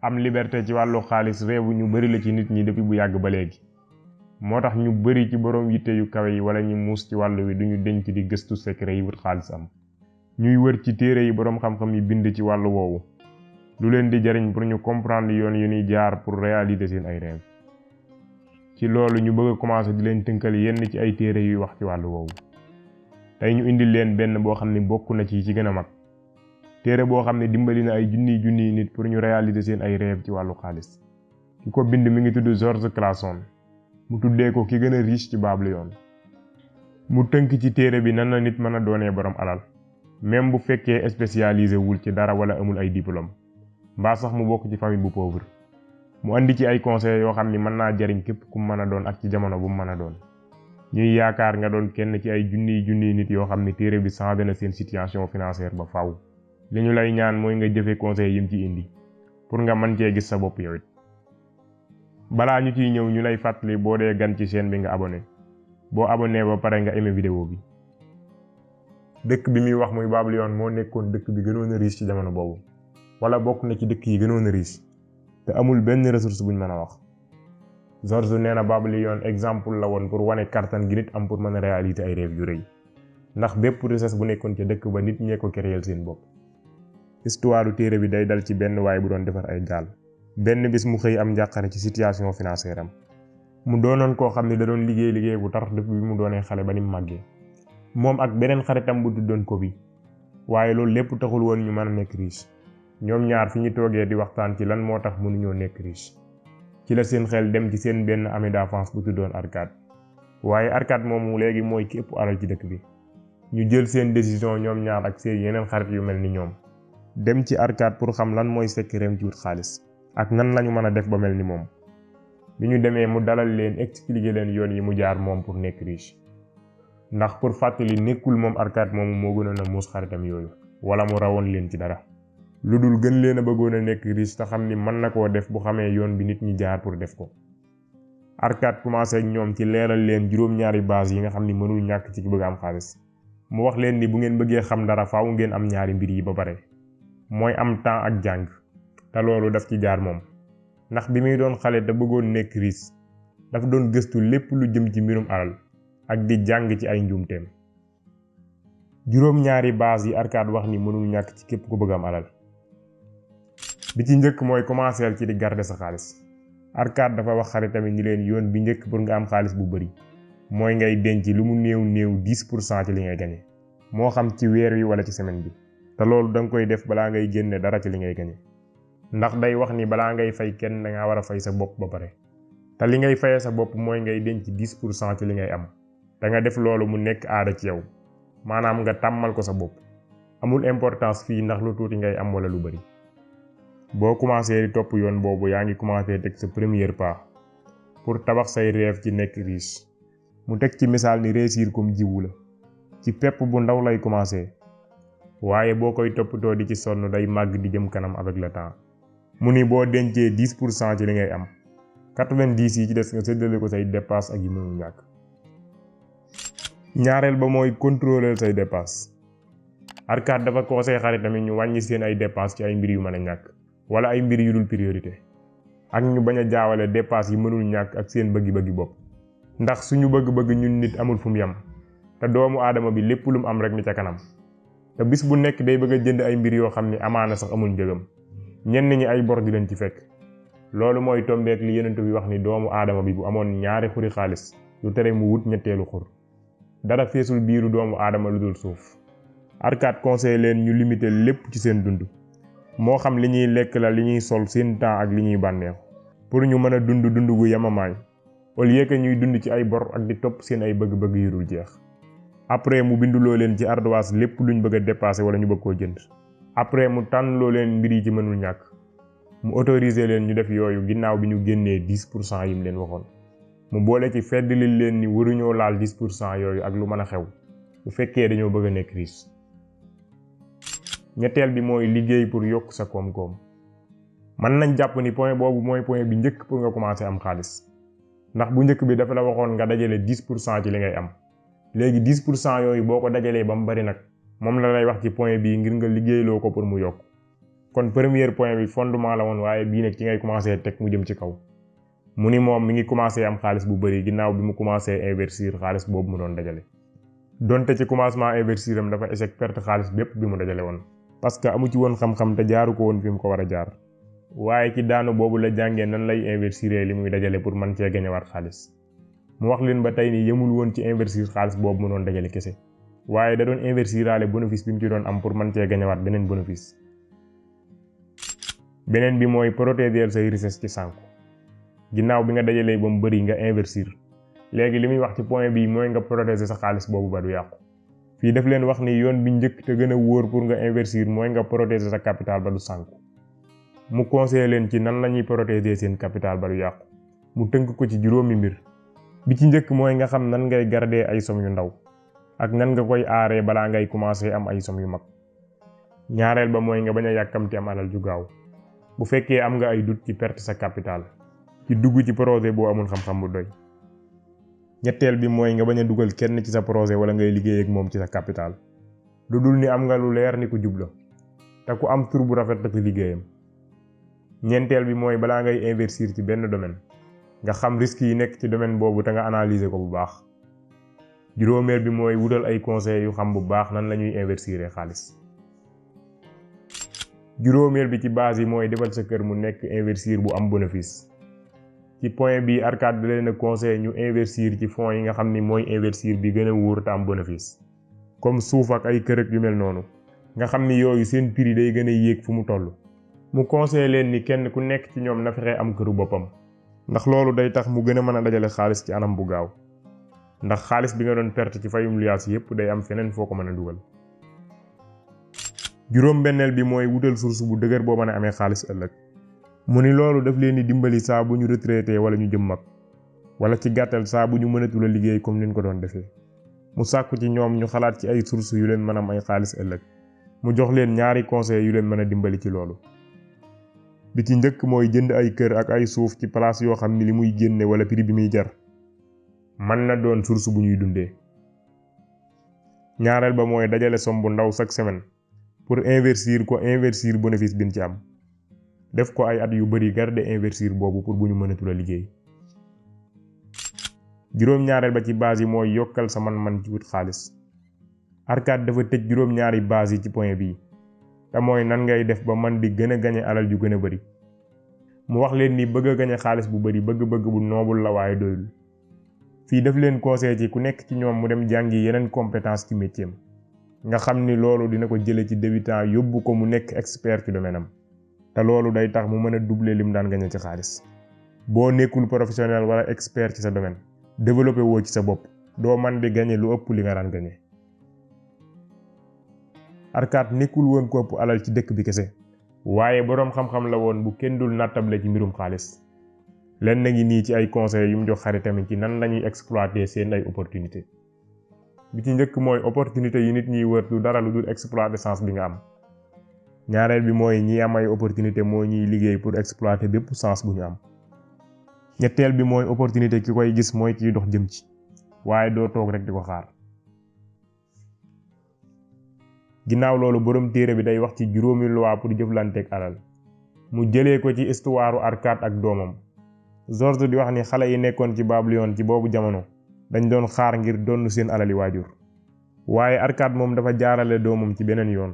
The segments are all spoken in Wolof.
am liberté ci wàllu xaalis réewu ñu bari la ci nit ñi depuis bu yàgg ba léegi moo tax ñu bari ci boroom yitte yu kawe yi wala ñu muus ci wàllu wi duñu denc di gëstu secret yi wut xaalis am ñuy wër ci téere yi boroom xam-xam yi bind ci wàllu woowu lu leen di jariñ pour ñu comprendre yoon yu ñuy jaar pour réaliser seen ay rêve ci loolu ñu bëgg a commencer di leen tënkal yenn ci ay téere yuy wax ci wàllu woowu tey ñu indil leen benn boo xam ne bokk na ci gën a mag téere boo xam ne dimbali na ay junniy nit pour ñu réaliser seen ay rêve ci wàllu xaalis ki ko bind mi ngi tudd George Clason mu tuddee ko ki gën a riche ci Babylone mu tënk ci téere bi nan la nit mën a doonee borom alal même bu fekkee spécialisé wul ci dara wala amul ay diplôme mbaa sax mu bokk ci famille bu pauvre mu andi ci ay conseils yoo xam ni mën naa jariñ képp ku mën a doon ak ci jamono bu mu mën a doon ñuy yaakaar nga doon kenn ci ay junniy nit yoo xam ni téere bi changé na seen situation financière ba faaw li ñu lay ñaan mooy nga jëfe conseil yim ci indi pour nga mën cee gis sa bopp yow it balaa ñu ciy ñëw ñu lay fàttali boo dee gan ci chaîne bi nga abonné boo abonné ba pare nga aimé vidéo bi dëkk bi muy wax muy Babylone moo nekkoon dëkk bi gënoon a riche ci jamono boobu wala bokk na ci dëkk yi gënoon a riche te amul benn ressource buñ mën a wax George nee na Babylone exemple la woon pour wane kartan gi nit am pour mën a réaliser ay rêve yu rëy ndax bépp richesse bu nekkoon ca dëkk ba nit ñee ko créer seen bopp histoire téere bi day dal ci benn waay bu doon defar ay gaal benn bis mu xëy am njàqare ci situation financière am mu doonoon koo xam ne da doon liggéey bu tar depuis bi mu doonee xale ba ni mu màggee moom ak beneen xaritam bu tuddoon ko bi waaye loolu lépp taxul woon ñu mën a nekk riche ñoom ñaar fi ñu toogee di waxtaan ci lan moo tax mënuñoo nekk riche ci la seen xel dem ci seen benn ami d'enfance bu tuddoon Arcade waaye Arcade moomu léegi mooy ki ëpp alal ci dëkk bi ñu jël seen décision ñoom ñaar ak seen yeneen xarit yu mel ni ñoom dem ci Arcade pour xam lan mooy secret ci wut xaalis ak nan lañu mën a def ba mel ni moom bi ñu demee mu dalal leen expliquer leen yoon yi mu jaar moom pour nekk riche ndax pour fàttali nekkul moom Arcade moomu moo gënoon a muus xaritam yooyu wala mu rawoon leen ci dara lu dul gën leen a bëggoon a nekk riche te xam ni mën na koo def bu xamee yoon bi nit ñi jaar pour def ko Arcade commencé ak ñoom ci leeral leen juróom-ñaari base yi nga xam ni mënul ñàkk ci ki bëgg am xaalis mu wax leen ni bu ngeen bëggee xam dara faaw ngeen am ñaari mbir yi ba pare mooy am temps ak jàng te loolu daf ci jaar moom ndax bi muy doon xale te bëggoon nekk riche dafa doon gëstu lépp lu jëm ci mbirum alal ak di jàng ci ay njuumteem juróom-ñaari base yi Arcade wax ni mënul ñàkk ci képp ku bëgg am alal bi ci njëkk mooy commencer ci di garder sa xaalis Arcade dafa wax xaritam ni leen yoon bi njëkk pour nga am xaalis bu bari mooy ngay denc lu mu néew 10% ci li ngay gañe moo xam ci weer wi wala ci semaine bi te loolu danga koy def balaa ngay génne dara ci li ngay gañe ndax day wax ni balaa ngay fay kenn danga war a fay sa bopp ba pare te li ngay fayee sa bopp mooy ngay denc 10% ci li ngay am da nga def loolu mu nekk aada ci yow maanaam nga tàmmal ko sa bopp amul importance fii ndax lu tuuti ngay am wala lu bari boo commencé di topp yoon boobu yaa ngi commencé teg sa premier pas pour tabax say rêve ci nekk riche mu teg ci misaal ni réussir comme jiwu la ci pepp bu ndaw lay commencé waaye boo koy toppatoo di ci sonn day màgg di jëm kanam avec le temps mu ni boo dencee 10% ci li ngay am 90 yi ci des nga séddale ko say dépense ak yi mënul ñàkk ñaareel ba mooy contrôler say dépense Arcade dafa conseillé xarit tamit ñu wàññi seen ay dépense ci ay mbir yu mën a ñàkk wala ay mbir yu dul priorité ak ñu bañ a jaawale dépense yi mënul ñàkk ak seen bëggi-bëggi bopp ndax suñu bëgg-bëgg ñun nit amul fu mu yem te doomu aadama bi lépp lu mu am rek ni ca kanam te bis bu nekk day bëgg a jënd ay mbir yoo xam ni amaana sax amul njëgam ñenn ñi ay bor di leen ci fekk loolu mooy tombeek li yonent bi wax ni doomu aadama bi bu amoon ñaari xuri xaalis lu tere mu wut ñetteelu xur dara feesul biiru doomu aadama lu dul suuf Arcade conseil leen ñu limiter lépp ci seen dund moo xam li ñuy lekk la li ñuy sol seen temps ak li ñuy bànneexu pour ñu mën a dund gu yamamaay au lieu que ñuy dund ci ay bor ak di topp seen ay bëgg-bëgg yu dul jeex après mu binduloo leen ci ardoise lépp luñ bëgg a dépasser wala ñu bëgg koo jënd après mu tànnloo leen mbir yi ci mënul ñàkk mu autoriser leen ñu def yooyu ginnaaw bi ñu génnee 10% yi mu leen waxoon mu boole ci feddali leen ni waruñoo laal 10% yooyu ak lu mën a xew bu fekkee dañoo bëgg a nekk riche ñetteel bi mooy liggéey pour yokk sa koom-koom mën nañ jàpp ni point boobu mooy point bi njëkk pour nga commencer am xaalis ndax bu njëkk bi dafa la waxoon nga dajale 10% ci li ngay am léegi 10% yooyu boo ko dajalee ba mu bari nag moom la lay wax ci point bii ngir nga liggéeyloo ko pour mu yokk kon premier point bi fondement la woon waaye bii nag ci ngay commencé teg mu jëm ci kaw. mu ni moom mi ngi commencé am xaalis bu bëri ginnaaw bi mu commencé investir xaalis boobu mu doon dajale. donte ci commencement investir am dafa échec perte xaalis bépp bi mu dajale woon. parce que amu ci woon xam-xam te jaaru ko woon fi mu ko war a jaar. waaye ci daanu boobu la jàngee nan lay investir li muy dajale pour mën cee gañewaat xaalis. mu wax leen ba tey ni yemul woon ci investir xaalis boobu mu doon dajale kese. waaye da doon investiraale bénéfice bi mu ci doon am pour mën cee gañewaat beneen bénéfice. beneen bi mooy protéger say richesse ci sànku. ginnaaw bi nga dajalee ba mu bëri nga investir. léegi li muy wax ci point bi mooy nga protéger sa xaalis boobu ba du yàqu. fii daf leen wax ni yoon bi njëkk te gën a wóor pour nga investir mooy nga protéger sa capital ba du sànku. mu conseillé leen ci nan la ñuy protéger seen capital ba du yàqu. mu tënk ko ci juróomi mbir. bi ci njëkk mooy nga xam nan ngay garder ay somme yu ndaw. ak nan nga koy aaree balaa ngay commencer am ay somme yu mag. ñaareel ba mooy nga bañ a yàkkamti am alal ju gaaw. bu fekkee am nga ay doute ci perte sa capital. ci dugg ci projet boo amul xam-xam bu doy. ñetteel bi mooy nga bañ a dugal kenn ci sa projet wala ngay liggéey ak moom ci sa capital. lu dul ni am nga lu leer ni ku jub la. te ku am tur bu rafet la ci liggéeyam. ñeenteel bi mooy balaa ngay investir ci benn domaine. nga xam risques yi nekk ci domaine boobu te nga analyser ko bu baax. juróomeel bi mooy wutal ay conseils yu xam bu baax nan la ñuy investir xaalis. juróomeel bi ci base yi mooy defal sa kër mu nekk investir bu am bénéfice. ci point bi Arcade da leen a conseil ñu investir ci fonds yi nga xam ni mooy investir bi gën a wóor te am bénéfice. comme suuf ak ay kër ak yu mel noonu. nga xam ni yooyu seen prix day gën a yéeg fu mu toll. mu conseil leen ni kenn ku nekk ci ñoom na fexe am këru boppam. ndax loolu day tax mu gën a mën a dajale xaalis ci anam bu gaaw. ndax xaalis bi nga doon perte ci fayum luyaas yépp day am feneen foo ko mën a dugal. juróom benneel bi mooy wutal source bu dëgër boo mën a amee xaalis ëllëg. mu ni loolu daf leen di dimbali saa bu ñu retraité wala ñu jëm mag. wala ci gàttal saa bu ñu mënatul a liggéey comme niñ ko doon defee. mu sàkku ci ñoom ñu xalaat ci ay source yu leen mën a may xaalis ëllëg. mu jox leen ñaari conseil yu leen mën a dimbali ci loolu. bi ci njëkk mooy jënd ay kër ak ay suuf ci place yoo xam ni li muy génne wala prix bi muy jar. mën na doon source bu ñuy dundee. ñaareel ba mooy dajale somme bu ndaw chaque semaine. pour investir bénéfice bin ci am. def ko ay at yu bari garder investir boobu pour bu ñu mënatul a liggéey. juróom-ñaareel ba ci base yi mooy yokkal sa man-man ci wut xaalis. Arcade dafa tëj juróom-ñaari base yi ci point bii. te mooy nan ngay def ba man di gën a gañe alal ju gën a bari. mu wax leen ni bëgg a gañe xaalis bu bari bëgg-bëgg bu noobul la waaye doyul. fii daf leen conseil ci ku nekk ci ñoom mu dem jàngi yeneen compétence ci métier am. nga xam ni loolu dina ko jële ci débutant yóbbu ko mu nekk expert ci domaine am. te loolu day tax mu mën a doubler lim daan gañe ci xaalis. boo nekkul professionnel wala expert ci sa domaine. développé woo ci sa bopp. doo man di gañe lu ëpp li nga daan gañe. Arcade nekkul woon ko ëpp alal ci dëkk bi kese. waaye boroom xam-xam la woon bu kenn dul nattable ci mbirum xaalis. len na ngi nii ci ay conseils yu mu jox xaritam ci nan lañuy exploiter seen ay opportunité. bi ci njëkk mooy opportunité yi nit ñiy wër du dara lu dul exploiter chance bi nga am. ñaareel bi mooy ñi am ay opportunité moo ñuy liggéey pour exploiter bépp chance bu ñu am. ñetteel bi mooy opportunité ki koy gis mooy kiy dox jëm ci. waaye doo toog rek di ko xaar. ginnaaw loolu borom téere bi day wax ci juróomi loi pour jëflanteeg alal. mu jëlee ko ci histoire Arcade ak doomam. George di wax ni xale yi nekkoon ci Babylone ci boobu jamono dañ doon xaar ngir donn seen alali waajur. waaye Arcade moom dafa jaarale doomam ci beneen yoon.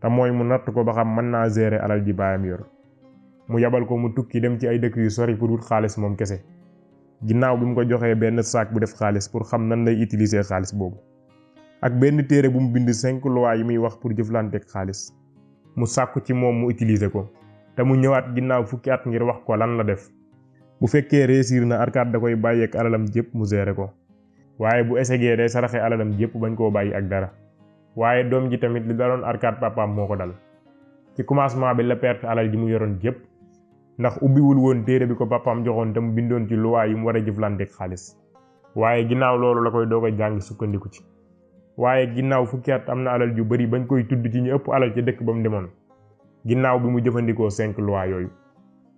te mooy mu natt ko ba xam mën naa gérer alal ji baayam yor. mu yabal ko mu tukki dem ci ay dëkk yu sori pour wut xaalis moom kese. ginnaaw bi mu ko joxee benn sac bu def xaalis pour xam nan lay utiliser xaalis boobu. ak benn téere bu mu bind 5 lois yi muy wax pour jëflanteeg xaalis. mu sàkku ci moom mu utiliser ko. te mu ñëwaat ginnaaw fukki at ngir wax ko lan la def. bu fekkee réussir na Arcade da koy bàyyeek alalam jépp mu gérer ko. waaye bu échecgee day saraxe alalam jépp bañ koo bàyyi ak dara. waaye doom ji tamit li daloon Arcade papaam moo ko dal. ci commencement bi la perte alal ji mu yoroon jépp. ndax ubbiwul woon téere bi ko papaam joxoon te mu bindoon ci loi yi mu war a jëflanteeg xaalis. waaye ginnaaw loolu la koy doog a jàng sukkandiku ci. waaye ginnaaw fukki at am na alal ju bari bañ koy tudd ci ñu ëpp alal ci dëkk ba mu demoon. ginnaaw bi mu jëfandikoo 5 lois yooyu.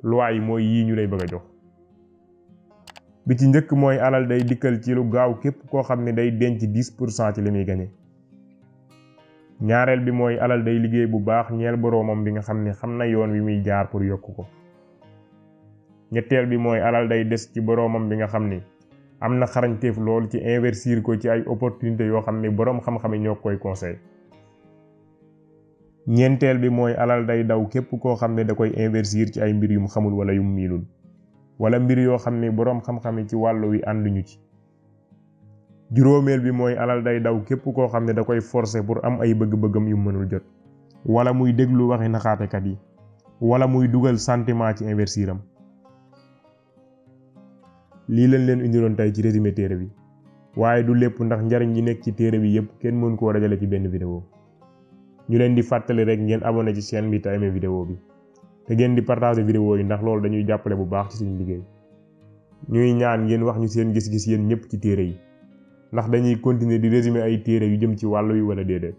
loi yi mooy yii ñu lay bëgg a jox. bi ci njëkk mooy alal day dikkal ci lu gaaw képp koo xam ne day denc 10% ci li muy gañe. ñaareel bi mooy alal day liggéey bu baax ñeel boroomam bi nga xam ne xam na yoon wi muy jaar pour yokk ko. ñetteel bi mooy alal day des ci boroomam bi nga xam ni am na xarañteef lool ci investir ko ci ay opportunité yoo xam ne boroom xam-xam yi ñoo koy conseil. ñeenteel bi mooy alal day daw képp koo xam ne da koy investir ci ay mbir yum xamul wala yum miinul wala mbir yoo xam ne boroom xam-xam yi ci wàllu wi ànduñu ci. juróomeel bi mooy alal day daw képp koo xam ne da koy forcer pour am ay bëgg-bëggam yu mënul jot wala muy déglu waxi naxaatekat yi wala muy dugal sentiment ci investiram. lii lañ leen indiloon tey ci résumé téere bi waaye du lépp ndax njariñ yi nekk ci téere bi yépp kenn mën koo dajale ci benn vidéo. ñu leen di fàttali rek ngeen abonné ci chaîne bi te aimé vidéo bi te ngeen di partager vidéo yi ndax loolu dañuy jàppale bu baax ci suñu liggéey. ñuy ñaan ngeen wax ñu seen gis-gis yéen ñëpp ci téere yi ndax dañuy continuer di résumé ay téere yu jëm ci wàll wi wala déedéet.